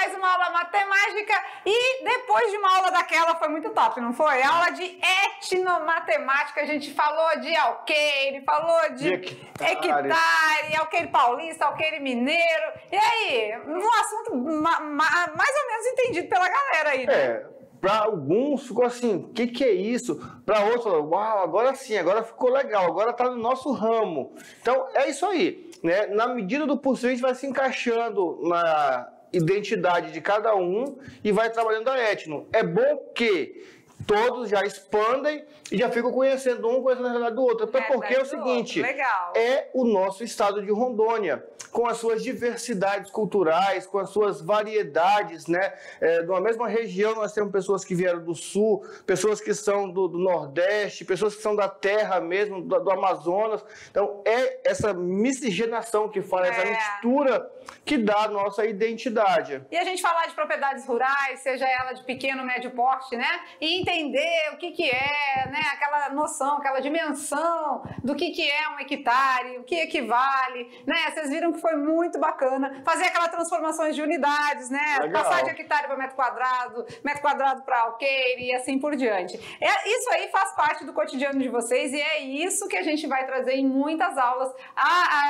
mais uma aula matemática e depois de uma aula daquela foi muito top, não foi? Aula de etnomatemática, a gente falou de alqueire, falou de hectare, alqueire paulista, alqueire mineiro. E aí, um assunto mais ou menos entendido pela galera aí, né? Para alguns ficou assim, o que é isso? Para outros, uau, agora sim, agora ficou legal, agora está no nosso ramo. Então, é isso aí, né? Na medida do possível, a gente vai se encaixando na identidade de cada um e vai trabalhando a etno. É bom que todos já expandem e já ficam conhecendo um, conhecendo a realidade do outro. Até porque é o seguinte, é o nosso estado de Rondônia, com as suas diversidades culturais, com as suas variedades, né? Numa mesma região nós temos pessoas que vieram do sul, pessoas que são do Nordeste, pessoas que são da terra mesmo, do Amazonas. Então é essa miscigenação que faz, essa mistura que dá a nossa identidade. E a gente falar de propriedades rurais, seja ela de pequeno, médio porte, né? E entender o que é, né? Aquela noção, aquela dimensão do que é um hectare, o que equivale, né? Vocês viram que foi muito bacana fazer aquelas transformações de unidades, né? Legal. Passar de hectare para metro quadrado para alqueire e assim por diante. Isso aí faz parte do cotidiano de vocês e é isso que a gente vai trazer em muitas aulas,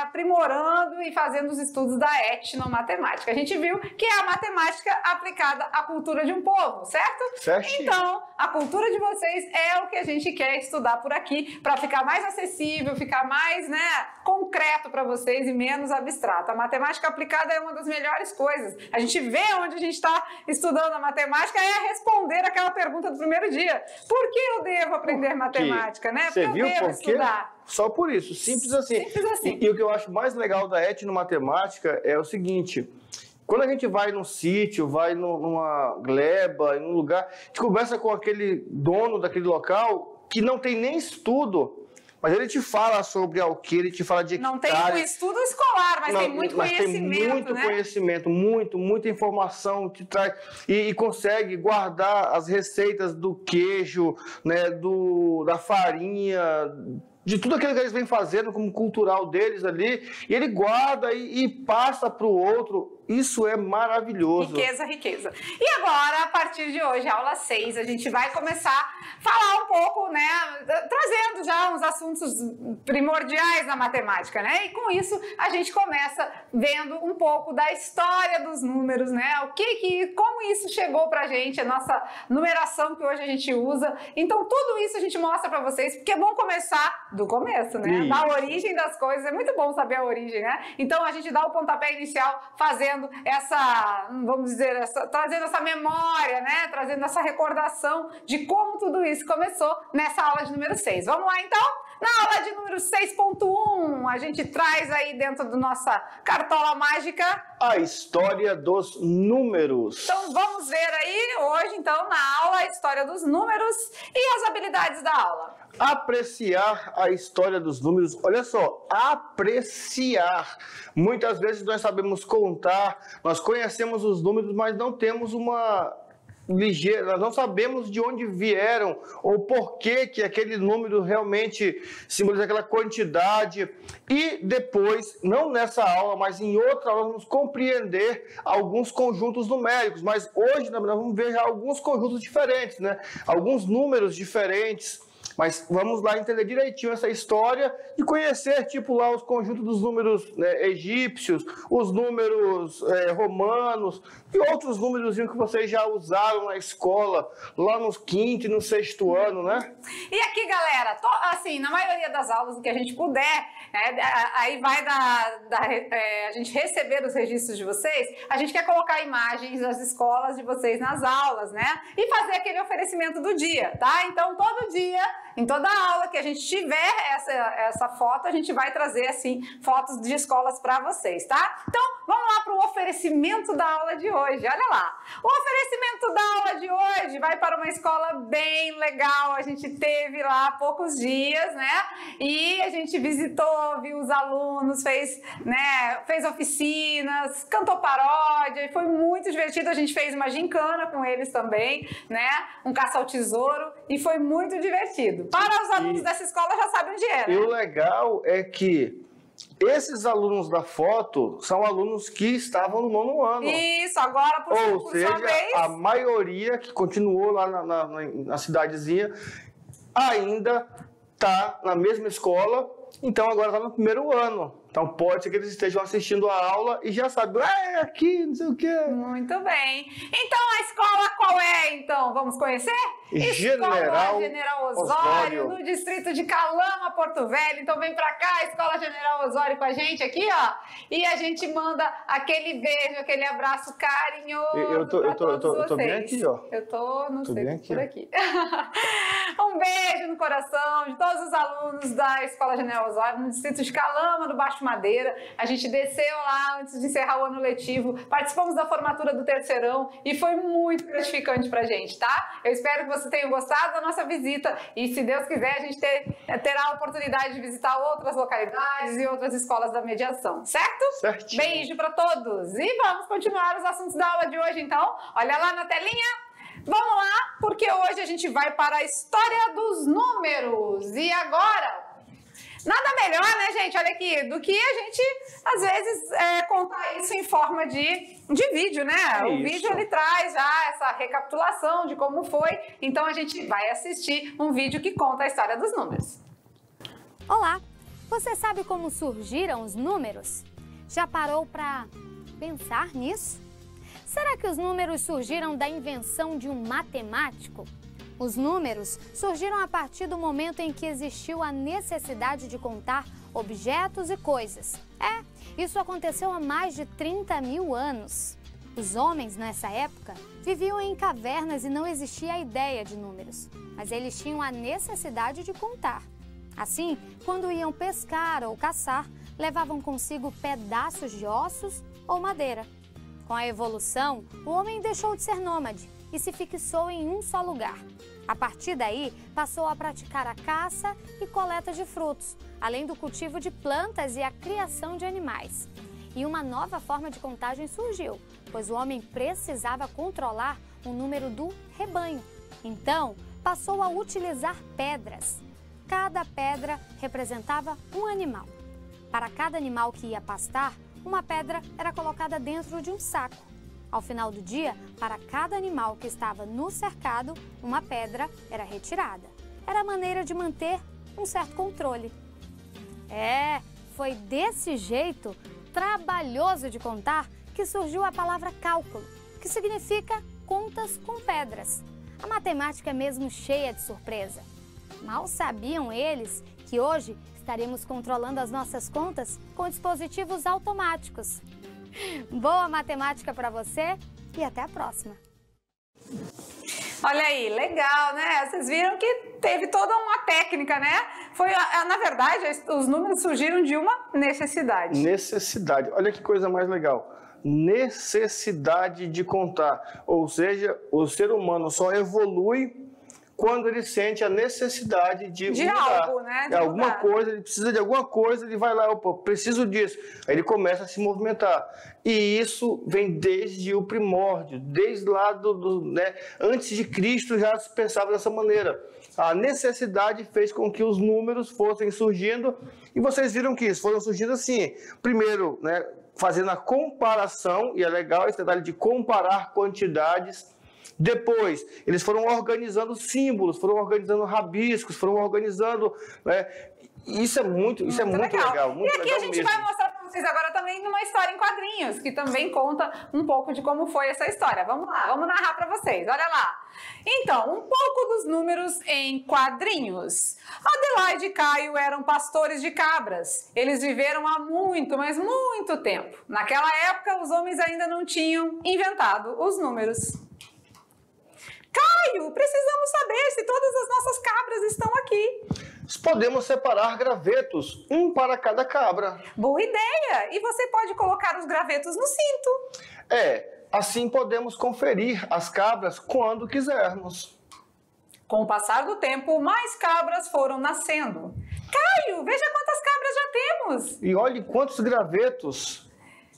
aprimorando e fazendo os estudos da etnomatemática. A gente viu que é a matemática aplicada à cultura de um povo, certo? Certinho. Então, a cultura de vocês é o que a gente quer estudar por aqui para ficar mais acessível, ficar mais, né, concreto para vocês e menos abstrato. A matemática aplicada é uma das melhores coisas. A gente vê onde a gente está estudando a matemática é responder aquela pergunta do primeiro dia. Por que eu devo aprender matemática, né? Porque eu devo estudar. Só por isso, simples assim. Simples assim. E o que eu acho mais legal da etnomatemática é o seguinte: quando a gente vai num sítio, vai numa gleba, em um lugar, a gente conversa com aquele dono daquele local que não tem nem estudo, mas ele te fala sobre alqueire, ele te fala de hectare. Não tem o estudo escolar, mas tem muito conhecimento, tem muito conhecimento, muita informação que traz e consegue guardar as receitas do queijo, né, da farinha, de tudo aquilo que eles vêm fazendo como cultural deles ali, e ele guarda e passa para o outro. Isso é maravilhoso. Riqueza, riqueza. E agora, a partir de hoje, aula 6, a gente vai começar a falar um pouco, né, trazendo já uns assuntos primordiais na matemática, né? E com isso, a gente começa vendo um pouco da história dos números, né? Como isso chegou pra gente, a nossa numeração que hoje a gente usa. Então, tudo isso a gente mostra pra vocês, porque é bom começar do começo, né? Isso. Da origem das coisas. É muito bom saber a origem, né? Então, a gente dá o pontapé inicial fazendo trazendo essa memória, né? Trazendo essa recordação de como tudo isso começou nessa aula de número 6. Vamos lá, então? Na aula de número 6.1, a gente traz aí dentro da nossa cartola mágica a história dos números. Então, vamos ver aí hoje, então, na aula, a história dos números e as habilidades da aula. Apreciar a história dos números. Olha só, apreciar. Muitas vezes nós sabemos contar, nós conhecemos os números, mas não temos uma ligeira, nós não sabemos de onde vieram ou por que aquele número realmente simboliza aquela quantidade. E depois, não nessa aula, mas em outra aula, vamos compreender alguns conjuntos numéricos. Mas hoje nós vamos ver já alguns conjuntos diferentes, né? Alguns números diferentes. Mas vamos lá entender direitinho essa história e conhecer, tipo, lá os conjuntos dos números, né, egípcios, os números romanos e outros números que vocês já usaram na escola, lá no quinto e no sexto ano, né? E aqui, galera, assim, na maioria das aulas, o que a gente puder, aí vai a gente receber os registros de vocês, a gente quer colocar imagens das escolas de vocês nas aulas, né? E fazer aquele oferecimento do dia, tá? Então, todo dia, em toda aula que a gente tiver essa foto, a gente vai trazer, assim, fotos de escolas para vocês, tá? Então, vamos lá para o oferecimento da aula de hoje. Olha lá. O oferecimento da aula de hoje vai para uma escola bem legal. A gente teve lá há poucos dias, né? E a gente visitou, viu os alunos, fez oficinas, cantou paródia e foi muito divertido. A gente fez uma gincana com eles também, né? Um caça ao tesouro e foi muito divertido. Para os alunos dessa escola já sabem onde é, né? E o legal é que Esses alunos da foto são alunos que estavam no 9º ano. Isso, agora por Ou seja, sua vez. a maioria que continuou lá na cidadezinha ainda está na mesma escola, então agora está no 1º ano. Então pode ser que eles estejam assistindo a aula e já sabem, é aqui, não sei o quê. Muito bem. Então a escola qual é, então? Vamos conhecer? General Osório, no distrito de Calama, Porto Velho. Então vem pra cá, Escola General Osório com a gente aqui, ó. E a gente manda aquele beijo, aquele abraço carinhoso. Eu tô bem aqui, ó. Eu tô, não tô sei, bem aqui, por aqui. Um beijo no coração de todos os alunos da Escola General Osório, no distrito de Calama, do Baixo Madeira. A gente desceu lá antes de encerrar o ano letivo, participamos da formatura do terceirão e foi muito gratificante pra gente, tá? Eu espero que vocês tenham gostado da nossa visita e, se Deus quiser, a gente terá a oportunidade de visitar outras localidades e outras escolas da mediação, certo? Certinho. Beijo pra todos e vamos continuar os assuntos da aula de hoje, então. Olha lá na telinha. Vamos lá, porque hoje a gente vai para a história dos números. E agora... Nada melhor, né, gente? Olha aqui, do que a gente, às vezes, contar isso em forma de vídeo, né? O vídeo, ele traz já essa recapitulação de como foi. Então, a gente vai assistir um vídeo que conta a história dos números. Olá! Você sabe como surgiram os números? Já parou para pensar nisso? Será que os números surgiram da invenção de um matemático? Os números surgiram a partir do momento em que existiu a necessidade de contar objetos e coisas. Isso aconteceu há mais de 30.000 anos. Os homens, nessa época, viviam em cavernas e não existia a ideia de números, mas eles tinham a necessidade de contar. Assim, quando iam pescar ou caçar, levavam consigo pedaços de ossos ou madeira. Com a evolução, o homem deixou de ser nômade e se fixou em um só lugar. A partir daí, passou a praticar a caça e coleta de frutos, além do cultivo de plantas e a criação de animais. E uma nova forma de contagem surgiu, pois o homem precisava controlar o número do rebanho. Então, passou a utilizar pedras. Cada pedra representava um animal. Para cada animal que ia pastar, uma pedra era colocada dentro de um saco. Ao final do dia, para cada animal que estava no cercado, uma pedra era retirada. Era a maneira de manter um certo controle. Foi desse jeito, trabalhoso de contar, que surgiu a palavra cálculo, que significa contas com pedras. A matemática é mesmo cheia de surpresa. Mal sabiam eles que hoje estaremos controlando as nossas contas com dispositivos automáticos. Boa matemática para você e até a próxima! Olha aí, legal, né? Vocês viram que teve toda uma técnica, né? Na verdade, os números surgiram de uma necessidade. Necessidade. Olha que coisa mais legal. Necessidade de contar. Ou seja, o ser humano só evolui quando ele sente a necessidade de mudar. Algo, né? De alguma coisa, ele precisa de alguma coisa, ele vai lá, opa, preciso disso. Aí ele começa a se movimentar. E isso vem desde o primórdio, desde lá antes de Cristo já se pensava dessa maneira. A necessidade fez com que os números fossem surgindo, e vocês viram que isso foram surgindo assim. Primeiro, fazendo a comparação, e é legal esse detalhe de comparar quantidades. Depois, eles foram organizando símbolos, foram organizando rabiscos, foram organizando... Isso é muito legal. Muito e aqui legal a gente mesmo. vai mostrar para vocês agora também uma história em quadrinhos, que também conta um pouco de como foi essa história. Vamos lá, vamos narrar para vocês. Olha lá. Então, um pouco dos números em quadrinhos. Adelaide e Caio eram pastores de cabras. Eles viveram há muito, mas muito tempo. Naquela época, os homens ainda não tinham inventado os números. Caio, precisamos saber se todas as nossas cabras estão aqui. Podemos separar gravetos, um para cada cabra. Boa ideia! E você pode colocar os gravetos no cinto. Assim podemos conferir as cabras quando quisermos. Com o passar do tempo, mais cabras foram nascendo. Caio, veja quantas cabras já temos. E olhe quantos gravetos.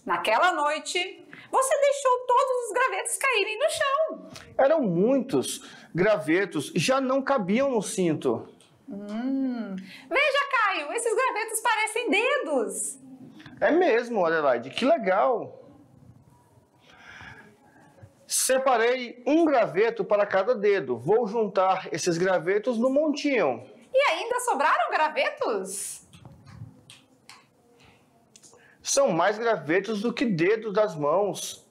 Naquela noite, você deixou todos os gravetos caírem no chão. Eram muitos gravetos, já não cabiam no cinto. Veja, Caio, esses gravetos parecem dedos. É mesmo, Adelaide, que legal. Separei um graveto para cada dedo. Vou juntar esses gravetos no montinho. E ainda sobraram gravetos? São mais gravetos do que dedos das mãos.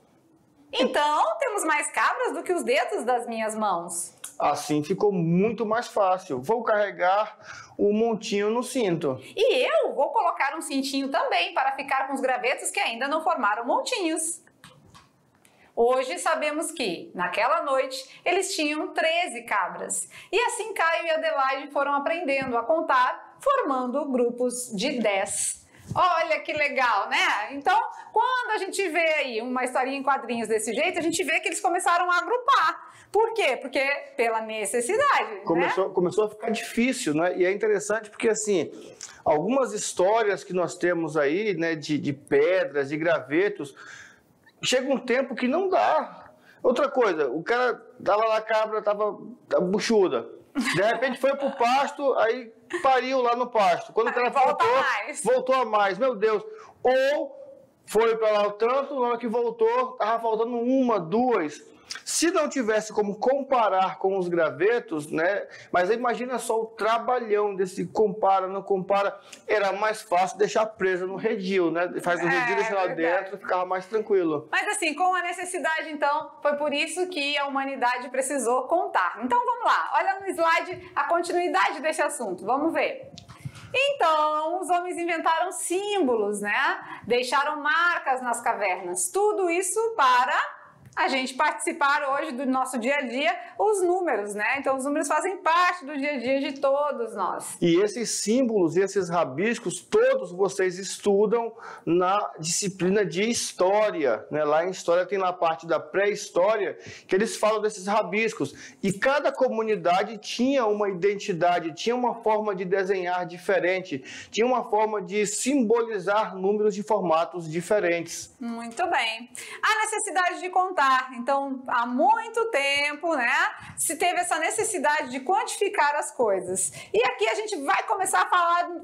Então, temos mais cabras do que os dedos das minhas mãos. Assim ficou muito mais fácil. Vou carregar o montinho no cinto. E eu vou colocar um cintinho também para ficar com os gravetos que ainda não formaram montinhos. Hoje sabemos que, naquela noite, eles tinham 13 cabras. E assim Caio e Adelaide foram aprendendo a contar, formando grupos de 10. Olha que legal, né? Então, quando a gente vê aí uma historinha em quadrinhos desse jeito, a gente vê que eles começaram a agrupar. Por quê? Porque pela necessidade, Começou a ficar difícil, né? E é interessante porque, assim, algumas histórias que nós temos aí, né, de pedras, de gravetos, chega um tempo que não dá. Outra coisa, o cara tava lá, a cabra tava buchuda. De repente foi pro pasto, aí pariu lá no pasto. Quando o cara voltou a mais. Meu Deus. Ou foi para lá o tanto, na hora que voltou, tava faltando uma, duas. Se não tivesse como comparar com os gravetos, né? Mas imagina só o trabalhão desse compara, não compara. Era mais fácil deixar presa no redil, né? Faz o redil, deixa lá dentro, ficava mais tranquilo. Mas assim, com a necessidade, então, foi por isso que a humanidade precisou contar. Então vamos lá, olha no slide a continuidade desse assunto, vamos ver. Então, os homens inventaram símbolos, né? Deixaram marcas nas cavernas. Tudo isso para a gente participar hoje do nosso dia a dia, os números, né? Então, os números fazem parte do dia a dia de todos nós. E esses símbolos e esses rabiscos, todos vocês estudam na disciplina de História, né? Lá em História tem lá a parte da pré-história, que eles falam desses rabiscos. E cada comunidade tinha uma identidade, tinha uma forma de desenhar diferente, tinha uma forma de simbolizar números de formatos diferentes. Muito bem. A necessidade de contar. Então, há muito tempo, né, se teve essa necessidade de quantificar as coisas. E aqui a gente vai começar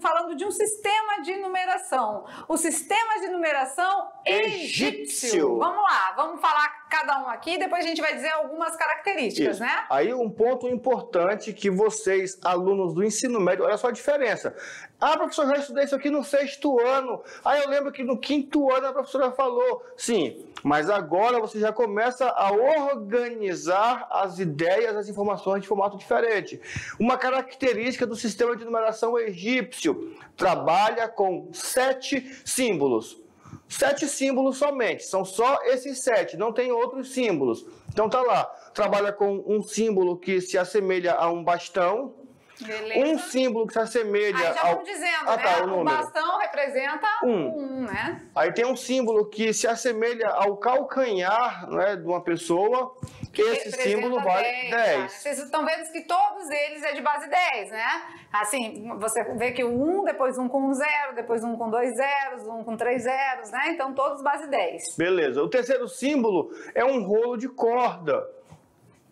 falando de um sistema de numeração. O sistema de numeração egípcio. Vamos lá, vamos falar cada um aqui, depois a gente vai dizer algumas características, Isso. né? Aí um ponto importante que vocês, alunos do ensino médio, olha só a diferença. Ah, professor, já estudei isso aqui no 6º ano. Aí eu lembro que no 5º ano a professora falou. Sim, mas agora você já começa a organizar as ideias, as informações de formato diferente. Uma característica do sistema de numeração egípcio: trabalha com 7 símbolos. 7 símbolos somente, são só esses 7, não tem outros símbolos. Então tá lá, trabalha com um símbolo que se assemelha a um bastão. Beleza. Um símbolo que se assemelha aí já vamos dizendo, né? O bastão representa 1, né? Aí tem um símbolo que se assemelha ao calcanhar, né, de uma pessoa, que esse símbolo vale 10. Vocês estão vendo que todos eles é de base 10, né? Assim, você vê que o 1, depois um com 0, depois um com 2 zeros, um com 3 zeros, né? Então todos base 10. Beleza. O terceiro símbolo é um rolo de corda.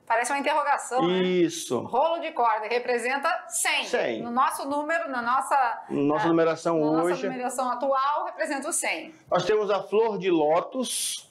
Parece uma interrogação, Isso. Né? Rolo de corda representa 100. No nosso número, na nossa numeração hoje. Nossa numeração atual representa o 100. Nós temos a flor de lótus.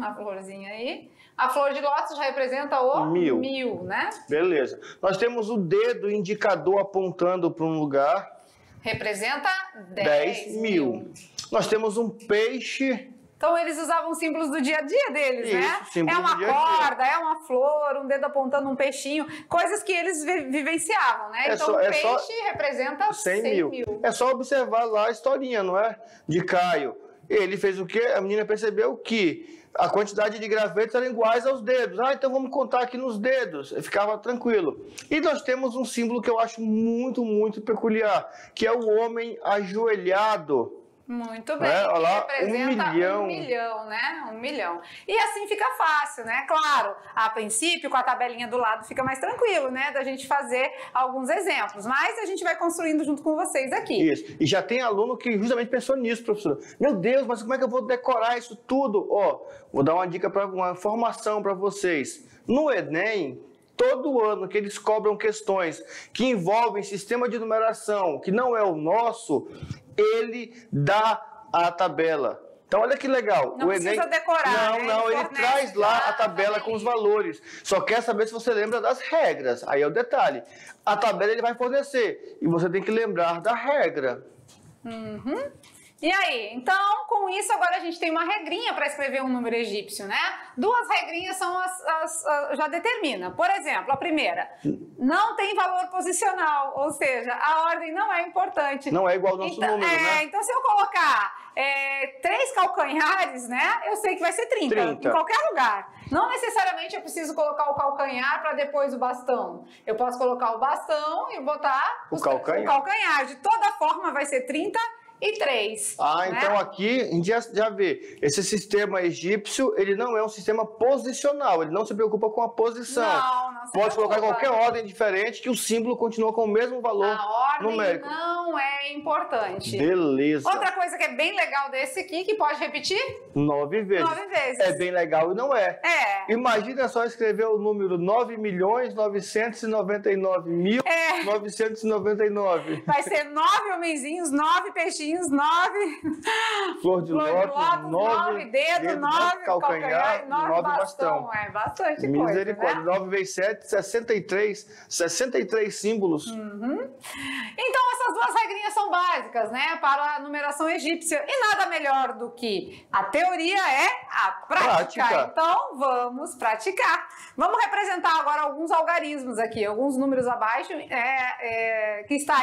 A florzinha aí. A flor de lótus já representa o 1000, né? Beleza. Nós temos o dedo indicador apontando para um lugar. Representa 10.000. Nós temos um peixe. Então, eles usavam símbolos do dia a dia deles, Isso, né? É uma corda, é uma flor, um dedo apontando um peixinho, coisas que eles vivenciavam, né? Então, o peixe representa 100.000. É só observar lá a historinha, não é? De Caio. Ele fez o quê? A menina percebeu que a quantidade de gravetos era iguais aos dedos. Ah, então vamos contar aqui nos dedos. Ficava tranquilo. E nós temos um símbolo que eu acho muito, muito peculiar, que é o homem ajoelhado. Muito bem, olha lá, representa 1 milhão, né? 1 milhão. E assim fica fácil, né? Claro, a princípio, com a tabelinha do lado, fica mais tranquilo, né? Da gente fazer alguns exemplos. Mas a gente vai construindo junto com vocês aqui. Isso. E já tem aluno que justamente pensou nisso, professor. Meu Deus, mas como é que eu vou decorar isso tudo? Ó, vou dar uma dica, uma informação para vocês. No Enem, todo ano que eles cobram questões que envolvem sistema de numeração, que não é o nosso, ele dá a tabela. Então, olha que legal. Não precisa decorar, Não, ele traz lá a tabela com os valores. Só quer saber se você lembra das regras. Aí é o detalhe. A tabela ele vai fornecer e você tem que lembrar da regra. E aí? Então, com isso, agora a gente tem uma regrinha para escrever um número egípcio, né? 2 regrinhas são já determina. Por exemplo, a primeira, não tem valor posicional, ou seja, a ordem não é importante. Não é igual ao nosso número, né? Então, se eu colocar 3 calcanhares, né? Eu sei que vai ser 30 em qualquer lugar. Não necessariamente eu preciso colocar o calcanhar para depois o bastão. Eu posso colocar o bastão e botar o calcanhar. De toda forma, vai ser 33. Então aqui a gente já vê, esse sistema egípcio, ele não é um sistema posicional, ele não se preocupa com a posição. Não se Pode preocupa. colocar em qualquer ordem diferente que o símbolo continua com o mesmo valor numérico. A ordem não é importante. Beleza. Outra coisa que é bem legal desse aqui, que pode repetir? 9 vezes. 9 vezes. É bem legal e não é. Imagina só escrever o número 9.999.999. Vai ser 9 homenzinhos, 9 peixinhos, 9 flor de lótus, 9 dedos, 9 calcanhar, 9 bastão. É bastante Misericórdia. coisa, né? 9 vezes 7, 63 símbolos. Então, essas 2 regrinhas são básicas, né, para a numeração egípcia. E nada melhor do que a teoria é a prática. Então, vamos praticar. Vamos representar agora alguns algarismos aqui, alguns números abaixo, que está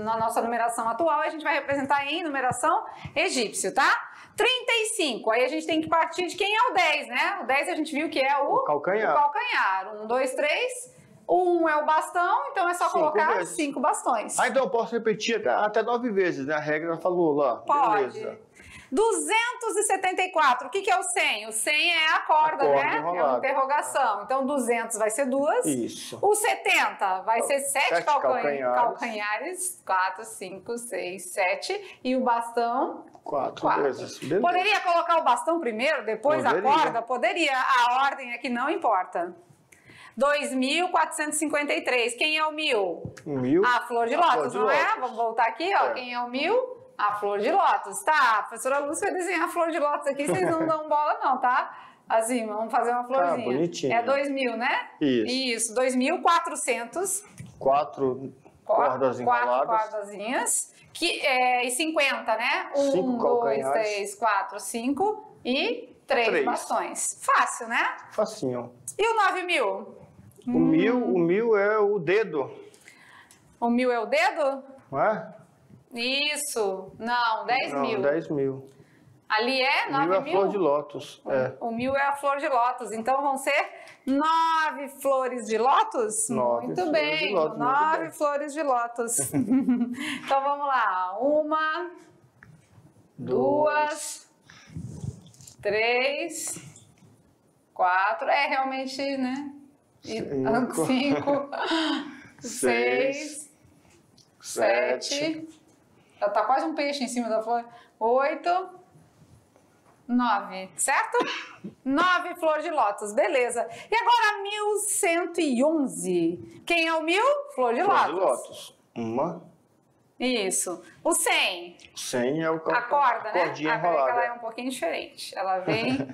na nossa numeração atual, a gente vai representar em numeração egípcio, tá? 35, aí a gente tem que partir de quem é o 10, né? O 10 a gente viu que é o calcanhar. 1, 2, 3... O 1 é o bastão, então é só colocar 5 bastões. Então eu posso repetir até 9 vezes, né? A regra falou lá. Pode. Beleza. 274, o que é o 100? O 100 é a corda, né? Enrolada. É uma interrogação. Então 200 vai ser 2. Isso. O 70 vai ser 7 calcanhares. 4, 5, 6, 7. E o bastão... 4 vezes. Beleza. Poderia colocar o bastão primeiro, depois a corda? Poderia. A ordem aqui não importa. 2.453. Quem é o 1000? 1000. A flor de lótus, não é? Vamos voltar aqui, ó. Quem é o 1000? A flor de lótus. Tá, a professora Lúcia vai desenhar a flor de lótus aqui, vocês não dão bola não, tá? Assim, vamos fazer uma florzinha. Bonitinho. É 2000, né? Isso. 2.400. 4 cordas enroladas. 4 cordazinhas. E 50, né? 1, 2, 3, 4, 5 e 3 bastões. Fácil, né? Facinho. E o 9.000? O 1000 é o dedo. O 1000 é o dedo? Não é? Isso. Não, 10.000. 10.000. Ali é 9.000? 1000 é a flor de lótus. O 1000 é a flor de lótus. Então vão ser 9 flores de lótus? Muito bem. 9 flores de lótus. Então vamos lá. 1, 2, 3, 4. É realmente, né? 5, 6, 7. Já tá quase um peixe em cima da flor. 8, 9, certo? 9 flores de lótus, beleza. E agora 1111. Quem é o 1000? Flor de lótus. Flor de lótus. Uma. Isso. O 100. O 100 é o a corda, né? Cordinha A enrolada. ela é um pouquinho diferente. Ela vem...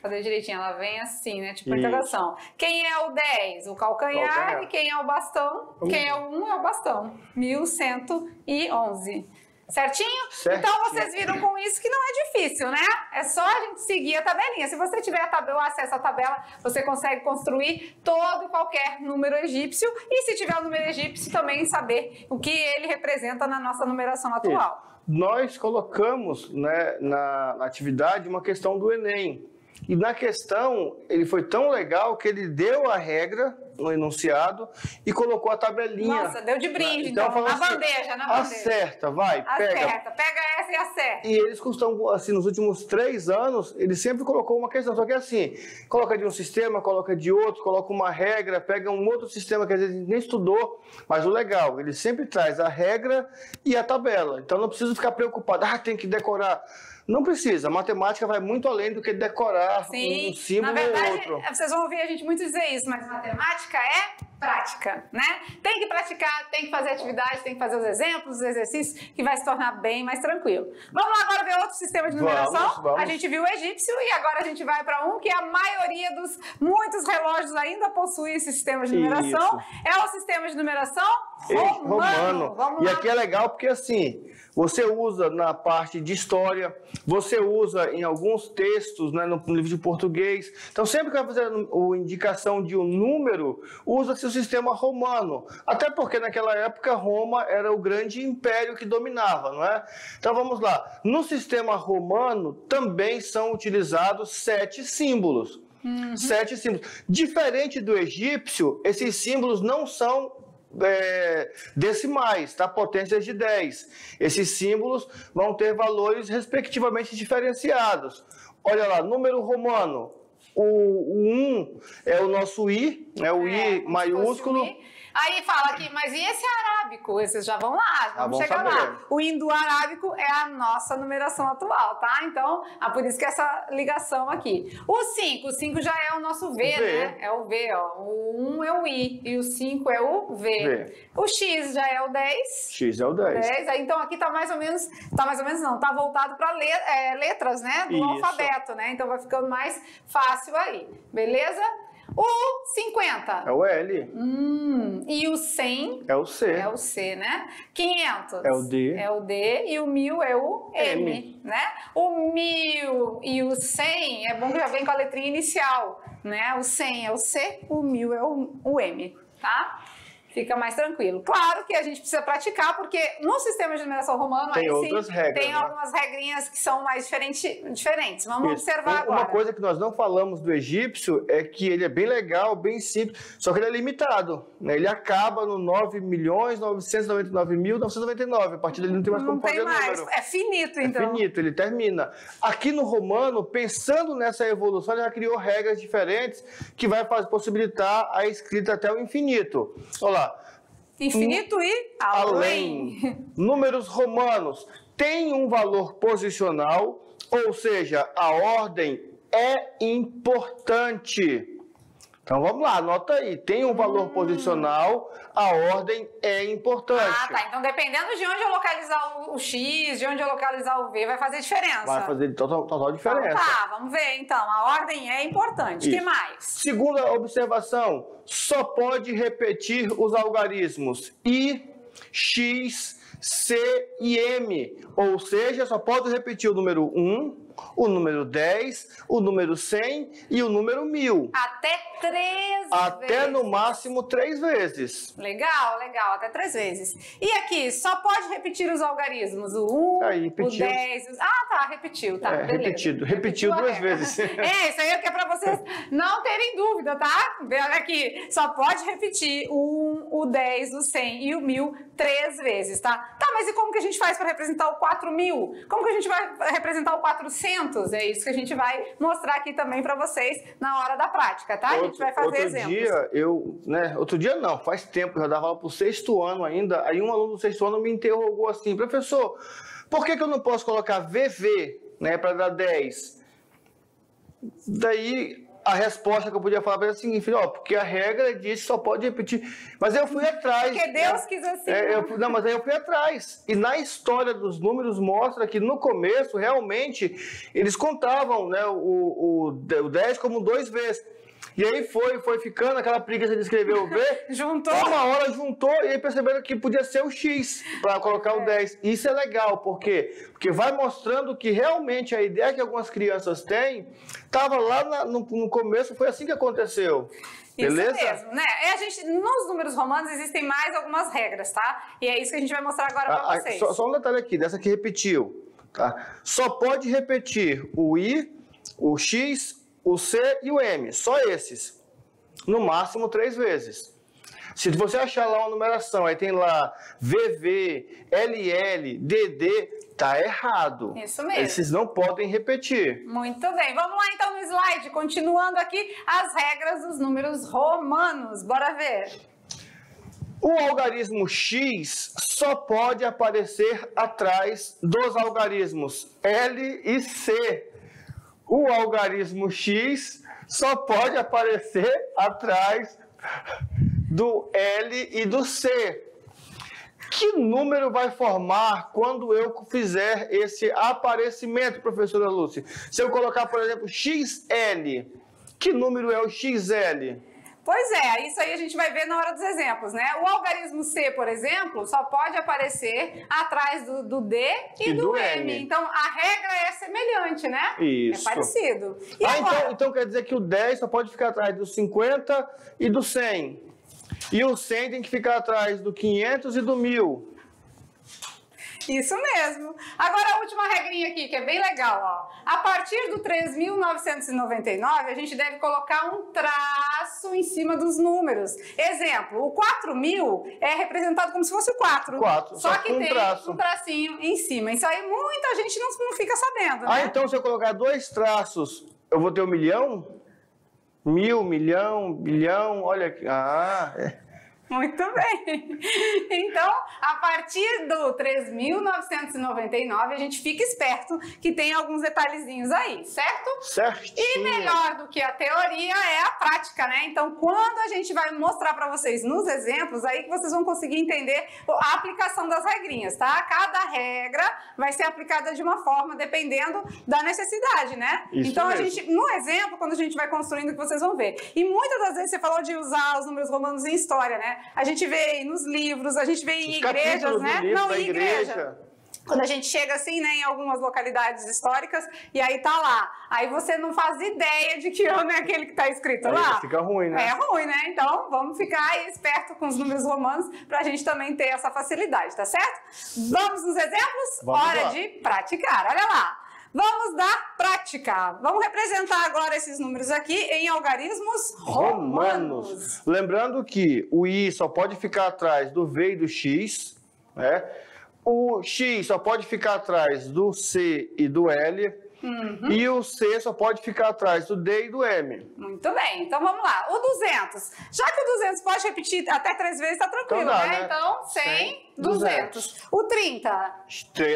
Fazer direitinho, ela vem assim, né? Tipo interrogação. Quem é o 10? O calcanhar. E quem é o bastão? Quem é o 1 é o bastão. 1111. Certinho? Então vocês viram com isso que não é difícil, né? É só a gente seguir a tabelinha. Se você tiver o acesso à tabela, você consegue construir todo e qualquer número egípcio. E se tiver o número egípcio, também saber o que ele representa na nossa numeração atual. Nós colocamos, né, na atividade uma questão do Enem. E na questão, ele foi tão legal que ele deu a regra no enunciado e colocou a tabelinha. Nossa, deu de brinde, então na assim, bandeja, Acerta, vai, pega essa e acerta. E eles costumam, assim, nos últimos 3 anos, ele sempre colocou uma questão, só que assim, coloca de um sistema, coloca de outro, coloca uma regra, pega um outro sistema que às vezes a gente nem estudou, mas o legal, ele sempre traz a regra e a tabela. Então não precisa ficar preocupado, tem que decorar. Não precisa, a matemática vai muito além do que decorar um símbolo ou outro. Vocês vão ouvir a gente muito dizer isso, mas matemática é prática, né? Tem que praticar, tem que fazer atividades, tem que fazer os exemplos, os exercícios, que vai se tornar bem mais tranquilo. Vamos lá agora ver outro sistema de numeração? Vamos. A gente viu o egípcio e agora a gente vai para um que a maioria dos muitos relógios ainda possui esse sistema de numeração. É o sistema de numeração romano. E aqui é legal porque assim, você usa na parte de história, você usa em alguns textos, né, no livro de português. Então, sempre que vai fazer a indicação de um número, usa-se o sistema romano. Até porque naquela época Roma era o grande império que dominava, não é? Então, vamos lá. No sistema romano também são utilizados 7 símbolos. 7 símbolos. Diferente do egípcio, esses símbolos não são decimais, tá? Potências de 10. Esses símbolos vão ter valores respectivamente diferenciados. Olha lá, número romano, o 1 é o nosso I, é o I maiúsculo. Aí fala aqui, mas e esse arábico? Esses já vão lá, vamos chegar lá. O indo-arábico é a nossa numeração atual, tá? Então, por isso que essa ligação aqui. O 5 já é o nosso V, né? É o V, ó. O 1 é o I e o 5 é o V. O X já é o 10. X é o 10. Aí, então, aqui tá mais ou menos não, tá voltado para letras, né? Do alfabeto, né? Então, vai ficando mais fácil aí, beleza? O 50. É o L. E o 100. É o C. É o C, né? 500. É o D. É o D. E o 1000 é o M, né? O 1000 e o 100 é bom que já vem com a letrinha inicial, né? O 100 é o C, o 1000 é o M, tá? Fica mais tranquilo. Claro que a gente precisa praticar, porque no sistema de numeração romano tem outras regras, tem algumas regrinhas que são mais diferentes. Vamos observar agora. Uma coisa que nós não falamos do egípcio é que ele é bem legal, bem simples, só que ele é limitado, né? Ele acaba no 9.999.999. A partir dele não tem mais como fazer número. É finito, então. É finito, ele termina. Aqui no romano, pensando nessa evolução, ele já criou regras diferentes que vai possibilitar a escrita até o infinito. Olha lá. Infinito e além. Números romanos têm um valor posicional, ou seja, a ordem é importante. Então vamos lá, anota aí. Tem um valor posicional, a ordem é importante. Tá. Então dependendo de onde eu localizar o X, de onde eu localizar o V, vai fazer diferença. Vai fazer total diferença. Então, tá, vamos ver então. A ordem é importante. O que mais? Segunda observação, só pode repetir os algarismos I, X, C e M. Ou seja, só pode repetir o número 1, o número 10, o número 100 e o número 1000. Até 3 vezes. Até no máximo 3 vezes. Legal, até 3 vezes. E aqui, só pode repetir os algarismos, o 1, o 10... repetiu, tá, beleza. Repetiu 2 vezes. Isso aí é que é pra vocês não terem dúvida, tá? Olha aqui, só pode repetir o 1, o 10, o 100 e o 1000 3 vezes, tá? Tá, mas e como que a gente faz para representar o 4000? Como que a gente vai representar o 400? É isso que a gente vai mostrar aqui também para vocês na hora da prática, tá? A gente vai fazer exemplos. Outro dia não, faz tempo, eu já dava aula pro 6º ano ainda, aí um aluno do 6º ano me interrogou assim, professor, por que eu não posso colocar VV, né, para dar 10? Daí a resposta que eu podia falar para ele é a seguinte, filho, porque a regra diz que só pode repetir. Mas eu fui atrás. Porque Deus quis assim. Mas aí eu fui atrás. E na história dos números mostra que no começo, realmente, eles contavam, né, o 10 como 2 vezes. E aí foi ficando aquela preguiça de escrever o V. Juntou. Uma hora juntou e aí perceberam que podia ser o X para colocar o 10. Isso é legal, por quê? Porque vai mostrando que realmente a ideia que algumas crianças têm estava lá no começo, foi assim que aconteceu. Beleza? Isso mesmo, né? Nos números romanos existem mais algumas regras, tá? E é isso que a gente vai mostrar agora para vocês. Só um detalhe aqui, dessa que repetiu. Tá? Só pode repetir o I, o X, o C e o M, só esses. No máximo 3 vezes. Se você achar lá uma numeração, aí tem lá VV, LL, DD, tá errado. Isso mesmo. Esses não podem repetir. Muito bem. Vamos lá então no slide, continuando aqui as regras dos números romanos. Bora ver. O algarismo X só pode aparecer atrás dos algarismos L e C. O algarismo X só pode aparecer atrás do L e do C. Que número vai formar quando eu fizer esse aparecimento, professora Lúcia? Se eu colocar, por exemplo, XL, que número é o XL? Pois é, isso aí a gente vai ver na hora dos exemplos, né? O algarismo C, por exemplo, só pode aparecer atrás do D e do M. Então, a regra é semelhante, né? Isso. É parecido. E agora... então quer dizer que o 10 só pode ficar atrás do 50 e do 100. E o 100 tem que ficar atrás do 500 e do 1000. Isso mesmo. Agora a última regrinha aqui, que é bem legal, ó. A partir do 3.999, a gente deve colocar um traço em cima dos números. Exemplo, o 4.000 é representado como se fosse o 4. Só que tem um tracinho em cima. Isso aí muita gente não fica sabendo, né? Ah, então se eu colocar 2 traços, eu vou ter 1 milhão? 1000, milhão, bilhão, olha aqui. Muito bem. Então, a partir do 3.999, a gente fica esperto que tem alguns detalhezinhos aí, certo? Certinho. E melhor do que a teoria é a prática, né? Então, quando a gente vai mostrar para vocês nos exemplos, aí que vocês vão conseguir entender a aplicação das regrinhas, tá? Cada regra vai ser aplicada de uma forma dependendo da necessidade, né? Isso então, mesmo. a gente, no exemplo, quando a gente vai construindo, que vocês vão ver. E muitas das vezes você falou de usar os números romanos em história, né? A gente vê nos livros, a gente vê em igrejas, né? Não, em igreja. Quando a gente chega assim, né, em algumas localidades históricas, e aí tá lá. Aí você não faz ideia de que ano é aquele que tá escrito aí lá. Fica ruim, né? É ruim, né? Então, vamos ficar aí esperto com os números romanos pra gente também ter essa facilidade, tá certo? Vamos nos exemplos? Hora de praticar. Olha lá. Vamos dar prática. Vamos representar agora esses números aqui em algarismos romanos. Lembrando que o I só pode ficar atrás do V e do X, né? O X só pode ficar atrás do C e do L. E o C só pode ficar atrás do D e do M. Muito bem, então vamos lá. O 200. Já que o 200 pode repetir até 3 vezes, tá tranquilo, então dá, né? Então, 100, 200. O 30.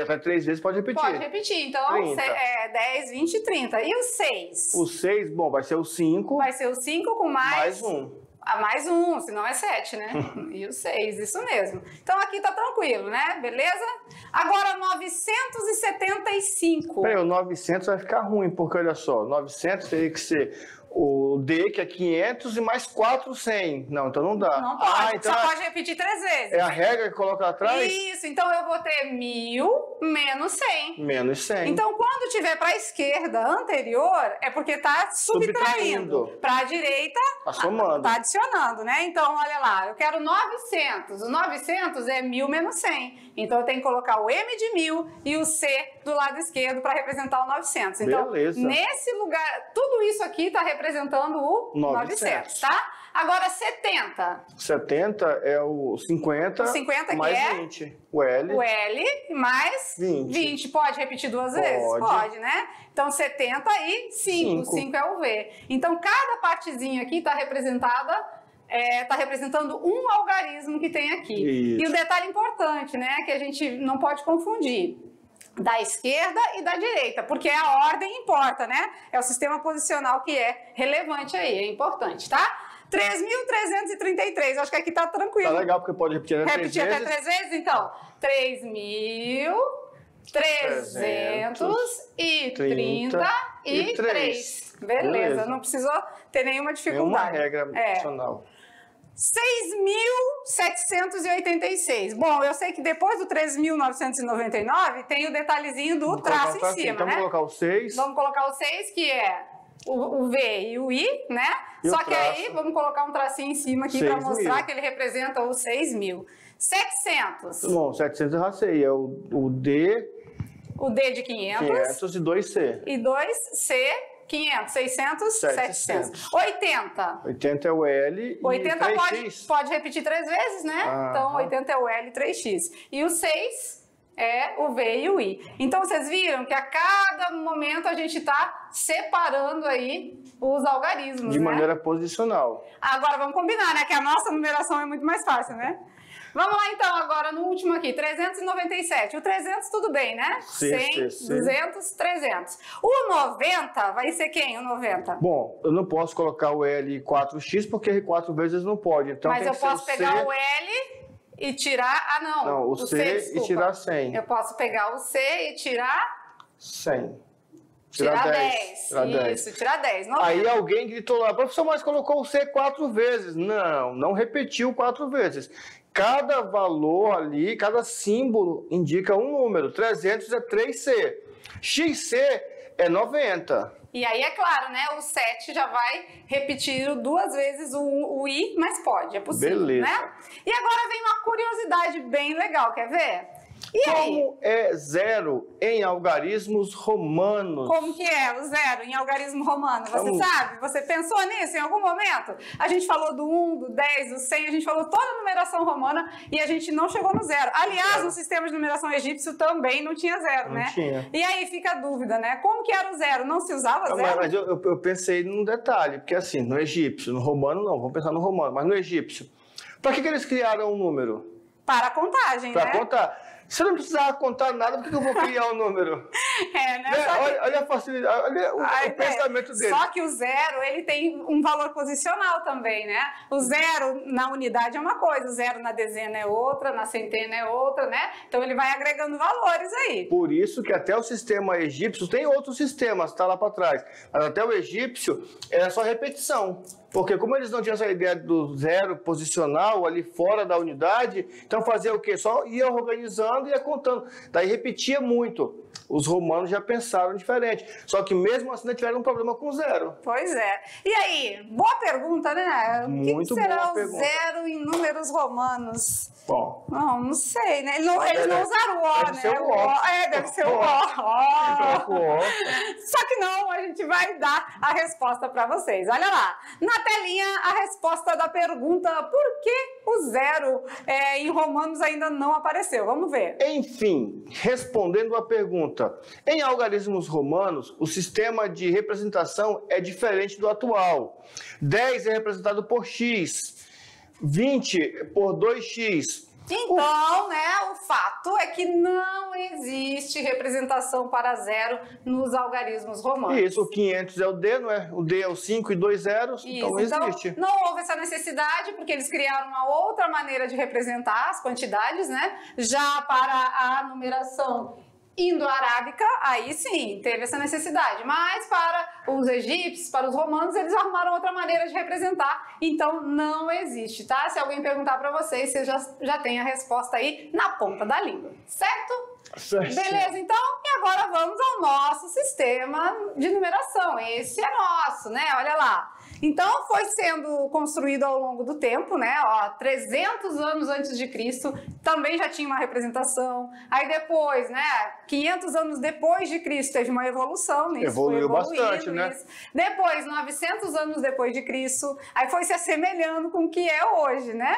Até 3 vezes pode repetir. Pode repetir, então 10, 20, 30. E o 6? O 6, bom, vai ser o 5. Vai ser o 5 com mais 1. Mais 1, senão é 7, né? E o 6, isso mesmo. Então aqui tá tranquilo, né? Beleza? Agora 975. Peraí, o 900 vai ficar ruim, porque olha só, 900 teria que ser o D, que é 500, e mais 4, 100. Não, então não dá. Não pode, então só pode repetir 3 vezes. É a regra que coloca atrás? Isso, então eu vou ter 1000 menos 100. Menos 100. Então, quando tiver para a esquerda anterior, é porque está subtraindo. Para a direita, tá somando. Está adicionando, né? Então, olha lá, eu quero 900. O 900 é 1000 menos 100. Então, eu tenho que colocar o M de 1000 e o C do lado esquerdo para representar o 900. Então, beleza. Nesse lugar, tudo isso aqui está representando o 900, tá? Agora, 70. 70 é o 50, o 50 mais que é 20. O L. O L mais 20. Pode repetir 2 vezes? Pode, né? Então, 70 e 5. 5 é o V. Então, cada partezinha aqui está representada... Está representando um algarismo que tem aqui. Isso. E o detalhe importante, né, que a gente não pode confundir, da esquerda e da direita, porque a ordem importa, né? É o sistema posicional que é relevante aí, é importante, tá? 3.333, acho que aqui tá tranquilo. Tá legal, porque pode repetir até 3 vezes. Repetir até 3 vezes? Então, 3.333. Beleza, não precisou ter nenhuma dificuldade. Nenhuma regra adicional. 6.786. Bom, eu sei que depois do 3.999 tem o detalhezinho do traço em cima, então, né? Vamos colocar o 6. Vamos colocar o 6, que é o V e o I, né? Só que aí vamos colocar um tracinho em cima aqui para mostrar que ele representa os 6.000. 700. Bom, 700 eu racei. É o D. O D de 500. 500 e 2C. E 2C. 500, 600, 700. 80. 80 é o L 80 e 3x. Pode repetir 3 vezes, né? Então, 80 é o L e 3x. E o 6 é o V e o I. Então, vocês viram que a cada momento a gente está separando aí os algarismos, de maneira posicional. Agora, vamos combinar, né? Que a nossa numeração é muito mais fácil, né? Vamos lá então agora no último aqui, 397. O 300 tudo bem, né? 100, 200, 300. O 90 vai ser quem, o 90? Bom, eu não posso colocar o L 4x porque 4 vezes não pode. Então mas tem eu que posso ser pegar o L e tirar... Ah, não. Não, o C e tirar 100. Eu posso pegar o C e tirar... 100. Tirar 10. Isso, tirar 10. 90. Aí alguém gritou lá, professor, mas colocou o C 4 vezes. Não repetiu 4 vezes. Cada valor ali, cada símbolo indica um número. 300 é 3C. XC é 90. E aí, é claro, né? O 7 já vai repetir 2 vezes o I, mas pode, é possível, beleza, né? E agora vem uma curiosidade bem legal, quer ver? E como aí? é 0 em algarismos romanos? Como que é o 0 em algarismo romano? Você sabe? Você pensou nisso em algum momento? A gente falou do 1, do 10, do 100, a gente falou toda a numeração romana e a gente não chegou no 0. Aliás, no sistema de numeração egípcio também não tinha 0, né? Não tinha. E aí fica a dúvida, né? Como que era o 0? Não se usava 0? Mas eu pensei num detalhe, porque assim, no egípcio, no romano não, vamos pensar no romano, mas no egípcio, para que eles criaram um número? Para a contagem, né? Para contar. Se eu não precisava contar nada, por que eu vou criar um número? É, né? Olha a facilidade, olha o pensamento dele. Só que o 0, ele tem um valor posicional também, né? O 0 na unidade é uma coisa, o 0 na dezena é outra, na centena é outra, né? Então ele vai agregando valores aí. Por isso que até o sistema egípcio, tem outros sistemas, tá lá para trás, mas até o egípcio era só repetição. Porque como eles não tinham essa ideia do 0 posicional ali fora da unidade, então fazia o quê? Só ia organizando e ia contando. Daí repetia muito. Os romanos já pensaram diferente. Só que mesmo assim tiveram um problema com 0. Pois é. E aí, boa pergunta, né? O que será o 0 em números romanos? Bom. Não sei, né? Eles não usaram o O, deve né? Ser o O. Deve ser o O. Só que não, a gente vai dar a resposta para vocês. Olha lá, na telinha a resposta da pergunta por que o 0 em romanos ainda não apareceu. Vamos ver. Enfim, respondendo a pergunta, em algarismos romanos, o sistema de representação é diferente do atual. 10 é representado por x, 20 por 2x. Então, né, o fato é que não existe representação para 0 nos algarismos romanos. Isso, o 500 é o D, não é? O D é o 5 e 2 zeros, então não existe. Então, não houve essa necessidade, porque eles criaram uma outra maneira de representar as quantidades, né? Já para a numeração indo-arábica, aí sim, teve essa necessidade. Mas para os egípcios, para os romanos, eles arrumaram outra maneira de representar. Então, não existe, tá? Se alguém perguntar para vocês, você já tem a resposta aí na ponta da língua, certo? Certinho. Beleza, então? E agora vamos ao nosso sistema de numeração. Esse é nosso, né? Olha lá. Então, foi sendo construído ao longo do tempo, né? Ó, 300 anos antes de Cristo, também já tinha uma representação. Aí depois, né? 500 anos depois de Cristo, teve uma evolução nisso. Evoluiu bastante, né? Isso. Depois, 900 anos depois de Cristo, aí foi se assemelhando com o que é hoje, né?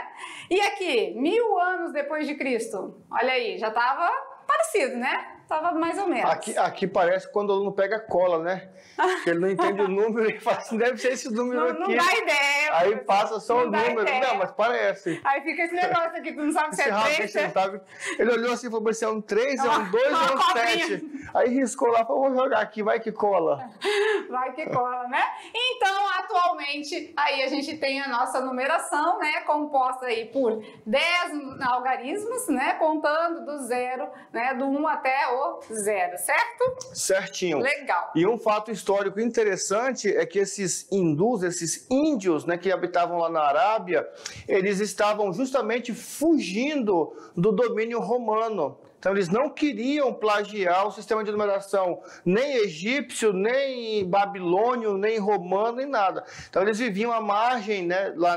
E aqui, 1000 anos depois de Cristo, olha aí, já estava parecido, né? Tava mais ou menos. Aqui parece quando o aluno pega cola, né? Porque ele não entende o número e fala assim, deve ser esse número aqui. Não dá ideia. Aí passa só o número. Ideia. Não, mas parece. Aí fica esse negócio aqui, tu não sabe se é 3, né? Ele olhou assim e falou, se é um 3, é um 2 ou um cobrinha. 7. Aí riscou lá, falou, vou jogar aqui, vai que cola. Vai que cola, né? Então, atualmente, aí a gente tem a nossa numeração, né? Composta aí por 10 algarismos, né? Contando do 0, né? Do 1 até o 0, certo? Certinho. Legal. E um fato histórico interessante é que esses hindus, esses índios, né, que habitavam lá na Arábia, eles estavam justamente fugindo do domínio romano. Então, eles não queriam plagiar o sistema de numeração, nem egípcio, nem babilônio, nem romano, nem nada. Então, eles viviam à margem, né, lá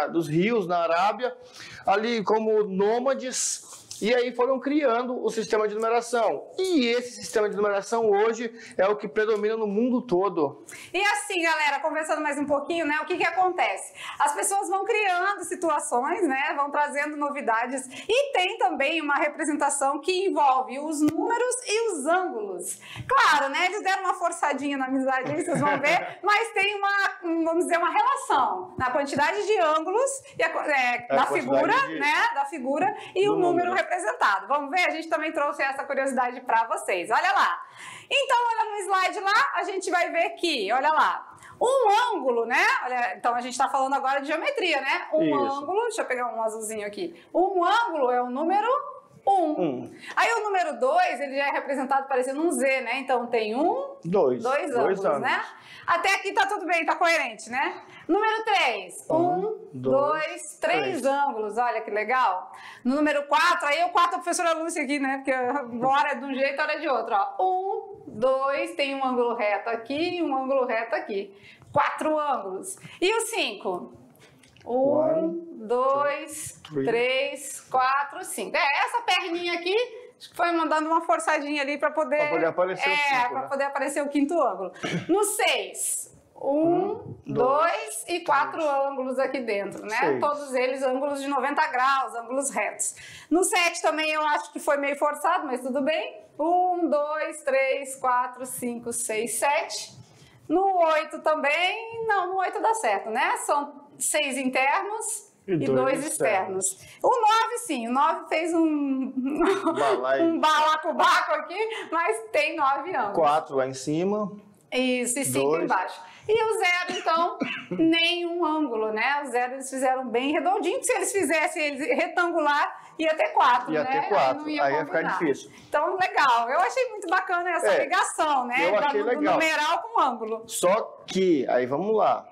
dos rios, na Arábia, ali como nômades, E aí foram criando o sistema de numeração. E esse sistema de numeração hoje é o que predomina no mundo todo. E assim, galera, conversando mais um pouquinho, né? O que acontece? As pessoas vão criando situações, né? Vão trazendo novidades. E tem também uma representação que envolve os números e os ângulos. Claro, né? Eles deram uma forçadinha na amizade aí, vocês vão ver. Mas tem vamos dizer, uma relação na quantidade de ângulos e da figura, né? Da figura e o número representado. Vamos ver? A gente também trouxe essa curiosidade para vocês. Olha lá. Então, olha no slide lá, a gente vai ver que, olha lá, um ângulo, né? Olha, então, a gente está falando agora de geometria, né? Ângulo, deixa eu pegar um azulzinho aqui. Um ângulo é o número 1. Aí o número 2, ele já é representado parecendo um Z, né? Então, tem dois ângulos, né? Até aqui tá tudo bem, tá coerente, né? Número 3, 1, 2, 3 ângulos, olha que legal. No número 4, aí o 4 a professora Lúcia aqui, né? Porque agora é de um jeito, hora é de outro, ó. 1, 2, tem um ângulo reto aqui e um ângulo reto aqui. 4 ângulos. E o 5? 1, 2, 3, 4, 5. Essa perninha aqui, acho que foi mandando uma forçadinha ali para poder aparecer o 5, para poder aparecer o quinto ângulo. No 6, 1, 2 e 4 ângulos aqui dentro, né? 6. Todos eles ângulos de 90 graus, ângulos retos. No 7 também eu acho que foi meio forçado, mas tudo bem. 1, 2, 3, 4, 5, 6, 7. No 8 também, não, no 8 dá certo, né? São 6 internos e 2 externos. O 9, sim, o 9 fez um balacobaco aqui, mas tem 9 ângulos. 4 lá em cima. Isso, e 5 embaixo. E o 0, então, nenhum ângulo, né? O 0 eles fizeram bem redondinho, se eles fizessem ele retangular, ia ter 4, né? Ia ter 4, aí ia ficar difícil. Então, legal. Eu achei muito bacana essa ligação, né? Eu achei legal. Do numeral com ângulo. Só que, aí vamos lá,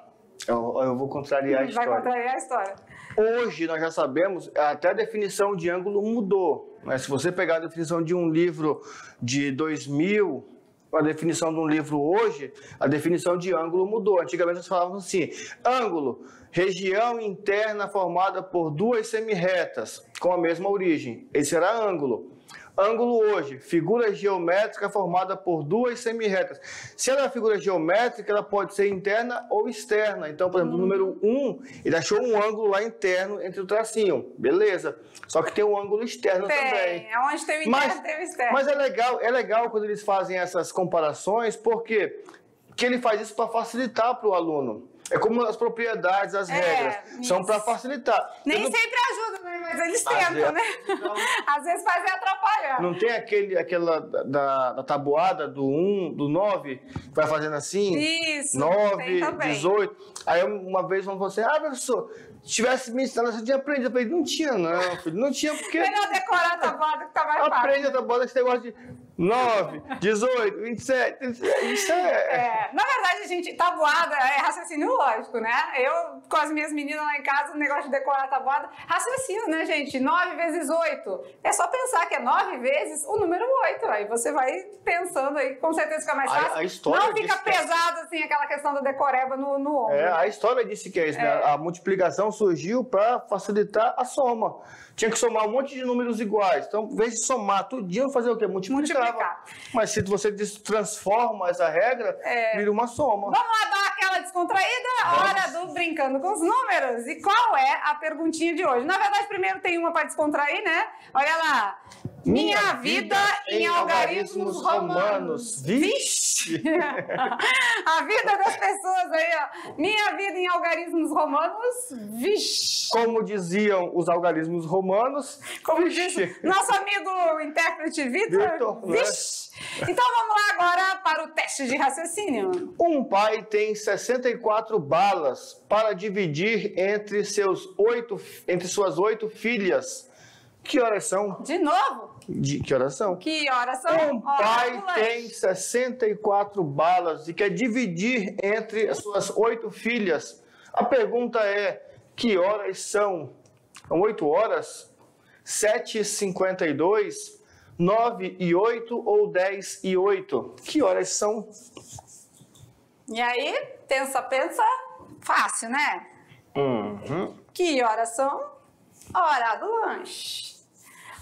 eu vou contrariar a história. Vai contrariar a história. Hoje nós já sabemos, até a definição de ângulo mudou. Mas se você pegar a definição de um livro de 2000, a definição de um livro hoje, a definição de ângulo mudou. Antigamente nós falávamos assim, ângulo, região interna formada por duas semirretas com a mesma origem. Esse era ângulo. Ângulo hoje, figura geométrica formada por duas semirretas. Se ela é figura geométrica, ela pode ser interna ou externa. Então, por exemplo, o número 1, ele achou um ângulo lá interno entre o tracinho. Beleza. Só que tem um ângulo externo também. É onde tem o interno, tem o externo. Mas é legal quando eles fazem essas comparações, porque ele faz isso para facilitar para o aluno. É como as propriedades, as regras. São para facilitar. Nem sempre ajuda, né? Mas eles tentam, né? Então, às vezes fazem atrapalhar. Não tem aquela da tabuada do 1, do 9, que vai fazendo assim? Isso. 9, 18. Aí uma vez vão falar assim, professor, se tivesse me ensinado, você tinha aprendido. Eu falei, não tinha não, filho. Não tinha porque... Melhor decorar a tabuada que tá mais fácil. Aprende a tabuada, esse negócio de 9, 18, 27, isso Na verdade, gente, tabuada é raciocínio lógico, né? Eu, com as minhas meninas lá em casa, o negócio de decorar a tabuada, raciocínio, né, gente? 9 vezes 8. É só pensar que é 9 vezes o número 8. Aí você vai pensando aí, com certeza fica mais fácil. A história não fica pesado, assim, aquela questão da decoreba no ombro. A história disse que é isso, né? A multiplicação surgiu para facilitar a soma. Tinha que somar um monte de números iguais. Então, em vez de somar tudinho, fazer o quê? Multiplicar. Mas se você transforma essa regra, vira uma soma. Vamos lá dar aquela descontraída? Hora do Brincando com os Números. E qual é a perguntinha de hoje? Na verdade, primeiro tem uma para descontrair, né? Olha lá. Minha vida em algarismos romanos. Vixe! A vida das pessoas aí, ó. Minha vida em algarismos romanos. Vixe! Como diziam os algarismos romanos. Como disse nosso amigo intérprete Vitor. Vixe! Então vamos lá agora para o teste de raciocínio. Um pai tem 64 balas para dividir entre suas 8 filhas. Que horas são? De novo? Que horas são? Que horas são? Um pai tem 64 balas e quer dividir entre as suas 8 filhas. A pergunta é, que horas são? São 8 horas? 7h52, 9h08 ou 10h08? Que horas são? E aí, pensa, fácil, né? Que horas são? Hora do lanche.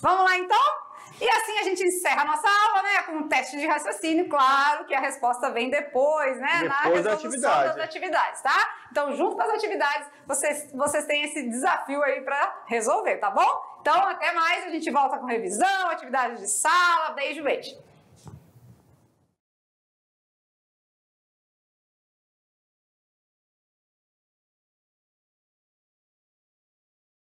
Vamos lá, então? E assim a gente encerra a nossa aula, né, com um teste de raciocínio. Claro que a resposta vem depois, né, na resolução das atividades, tá? Então, junto com as atividades, vocês têm esse desafio aí para resolver, tá bom? Então, até mais, a gente volta com revisão, atividades de sala. Beijo, beijo.